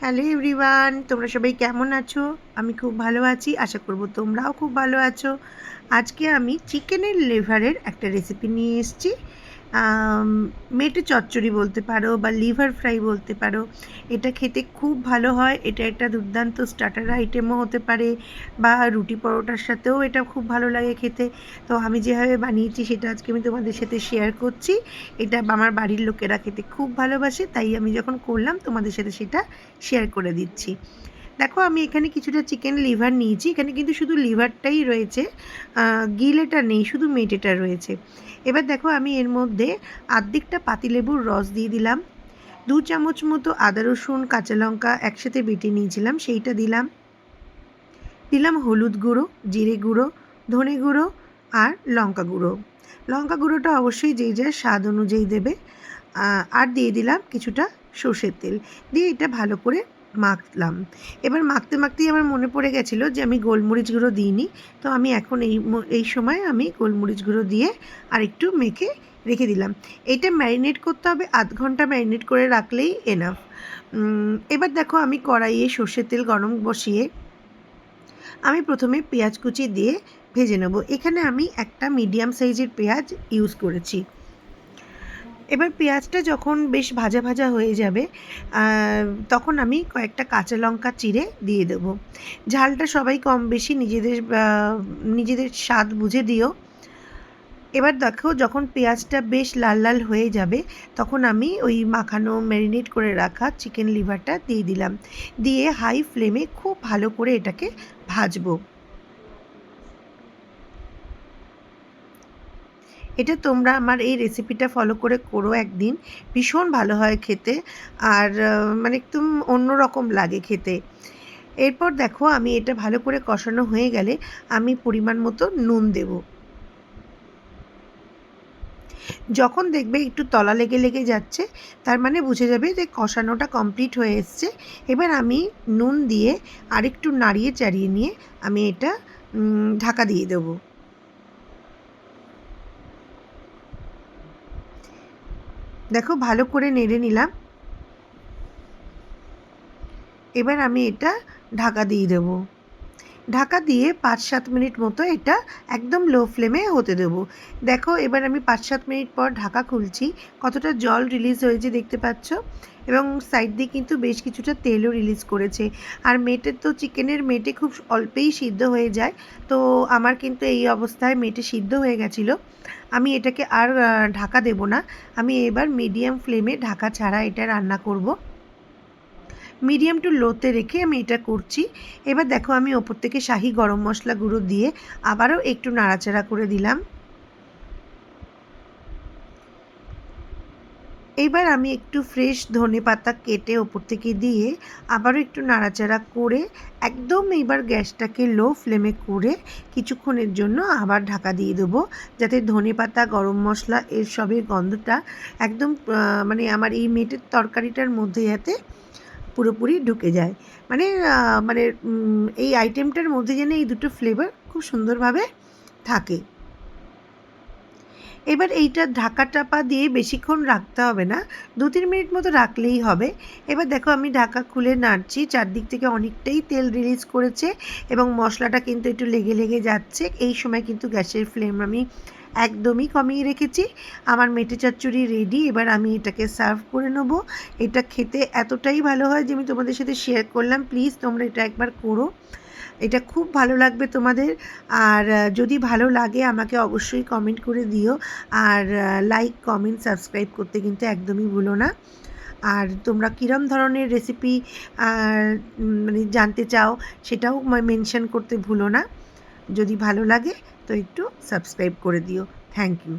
Hello everyone, তোমরা সবাই কেমন আছো? আমি খুব ভালো আছি, আশা করব তোমরাও খুব ভালো আছো। আজকে আমি চিকেনের লিভারের একটা রেসিপি নিয়ে এসেছি। মেটে চচ্চড়ি বলতে পারো বা লিভার ফ্রাই বলতে পারো। এটা খেতে খুব ভালো হয়, এটা একটা দুর্দান্ত স্টার্টার আইটেমও হতে পারে বা রুটি পরোটার সাথেও এটা খুব ভালো লাগে খেতে। তো আমি যেভাবে বানিয়েছি সেটা আজকে আমি তোমাদের সাথে শেয়ার করছি। এটা আমার বাড়ির লোকেরা খেতে খুব ভালোবাসে, তাই আমি যখন করলাম তোমাদের সাথে সেটা শেয়ার করে দিচ্ছি। দেখো, আমি এখানে কিছুটা চিকেন লিভার নিয়েছি। এখানে কিন্তু শুধু লিভারটাই রয়েছে, গিলেটা নেই, শুধু মেটেটা রয়েছে। এবার দেখো, আমি এর মধ্যে আর্ধেকটা পাতিলেবুর রস দিয়ে দিলাম। 2 চামচ মতো আদা রসুন কাঁচা লঙ্কা একসাথে বেটে নিয়েছিলাম, সেইটা দিলাম। দিলাম হলুদ গুঁড়ো, জিরে গুঁড়ো, ধনে গুঁড়ো আর লঙ্কা গুঁড়ো। লঙ্কা গুঁড়োটা অবশ্যই যে যার স্বাদ অনুযায়ী দেবে। আর দিয়ে দিলাম কিছুটা সর্ষের তেল, দিয়ে এটা ভালো করে মাখলাম। এবার মাখতে মাখতেই আমার মনে পড়ে গেছিলো যে আমি গোলমরিচ গুঁড়ো দিইনি। তো আমি এখন এই সময় আমি গোলমরিচ গুঁড়ো দিয়ে আর একটু মেখে রেখে দিলাম। এটা ম্যারিনেট করতে হবে, 1/2 ঘন্টা ম্যারিনেট করে রাখলেই এনাফ। এবার দেখো, আমি কড়াইয়ে সর্ষের তেল গরম বসিয়ে আমি প্রথমে পেঁয়াজ কুচি দিয়ে ভেজে নেব। এখানে আমি একটা মিডিয়াম সাইজের পেঁয়াজ ইউজ করেছি। এবার পেঁয়াজটা যখন বেশ ভাজা ভাজা হয়ে যাবে, তখন আমি কয়েকটা কাঁচা লঙ্কা চিড়ে দিয়ে দেবো। ঝালটা সবাই কম বেশি নিজেদের স্বাদ বুঝে দিও। এবার দেখো, যখন পেঁয়াজটা বেশ লাল লাল হয়ে যাবে, তখন আমি ওই মাখানো ম্যারিনেট করে রাখা চিকেন লিভারটা দিয়ে দিলাম। দিয়ে হাই ফ্লেমে খুব ভালো করে এটাকে ভাজবো। এটা তোমরা আমার এই রেসিপিটা ফলো করে করো একদিন, ভীষণ ভালো হয় খেতে। আর মানে একদম অন্যরকম লাগে খেতে। এরপর দেখো, আমি এটা ভালো করে কষানো হয়ে গেলে আমি পরিমাণ মতো নুন দেব। যখন দেখবে একটু তলা লেগে লেগে যাচ্ছে, তার মানে বুঝে যাবে যে কষানোটা কমপ্লিট হয়ে এসছে। এবার আমি নুন দিয়ে আরেকটু নাড়িয়ে চাড়িয়ে নিয়ে আমি এটা ঢাকা দিয়ে দেবো। দেখো, ভালো করে নেড়ে নিলাম। এবার আমি এটা ঢাকা দিয়ে দেবো। ঢাকা দিয়ে 5-7 মিনিট মতো এটা একদম লো ফ্লেমে হতে দেবো। দেখো, এবার আমি 5-7 মিনিট পর ঢাকা খুলছি, কতটা জল রিলিজ হয়েছে দেখতে পাচ্ছ, এবং সাইড দিয়ে কিন্তু বেশ কিছুটা তেলও রিলিজ করেছে। আর চিকেনের মেটে খুব অল্পেই সিদ্ধ হয়ে যায়। তো আমার কিন্তু এই অবস্থায় মেটে সিদ্ধ হয়ে গেছিলো। আমি এটাকে আর ঢাকা দেবো না। আমি এবার মিডিয়াম ফ্লেমে ঢাকা ছাড়া এটা রান্না করব। মিডিয়াম টু লোতে রেখে আমি এটা করছি। এবার দেখো, আমি ওপর থেকে শাহি গরম মশলা গুঁড়ো দিয়ে আবারও একটু নাড়াচাড়া করে দিলাম। এবার আমি একটু ফ্রেশ ধনেপাতা কেটে ওপর থেকে দিয়ে আবারও একটু নাড়াচাড়া করে একদম এইবার গ্যাসটাকে লো ফ্লেমে করে কিছুক্ষণের জন্য আবার ঢাকা দিয়ে দেবো, যাতে ধনেপাতা গরম মশলা এর সবের গন্ধটা একদম মানে আমার এই মেটের তরকারিটার মধ্যে যাতে পুরোপুরি ঢুকে যায়। মানে মানে এই আইটেমটার মধ্যে যেন এই দুটো ফ্লেভার খুব সুন্দরভাবে থাকে। এবার এইটা ঢাকা চাপা দিয়ে বেশিক্ষণ রাখতে হবে না, 2-3 মিনিট মতো রাখলেই হবে। এবার দেখো, আমি ঢাকা খুলে নাড়ছি, চারদিক থেকে অনেকটাই তেল রিলিজ করেছে এবং মশলাটা কিন্তু একটু লেগে লেগে যাচ্ছে। এই সময় কিন্তু গ্যাসের ফ্লেম আমি একদমই কমিয়ে রেখেছি। আমার মেটে চচ্চড়ি রেডি। এবার আমি এটাকে সার্ভ করে নেব। এটা খেতে এতটাই ভালো হয় যে আমি তোমাদের সাথে শেয়ার করলাম। প্লিজ তোমরা এটা একবার করো, এটা খুব ভালো লাগবে তোমাদের। আর যদি ভালো লাগে আমাকে অবশ্যই কমেন্ট করে দিও। আর লাইক কমেন্ট সাবস্ক্রাইব করতে কিন্তু একদমই ভুলো না। আর তোমরা কীরম ধরনের রেসিপি মানে জানতে চাও সেটাও মেনশন করতে ভুলো না। যদি ভালো লাগে তো একটু সাবস্ক্রাইব করে দিও। Thank you.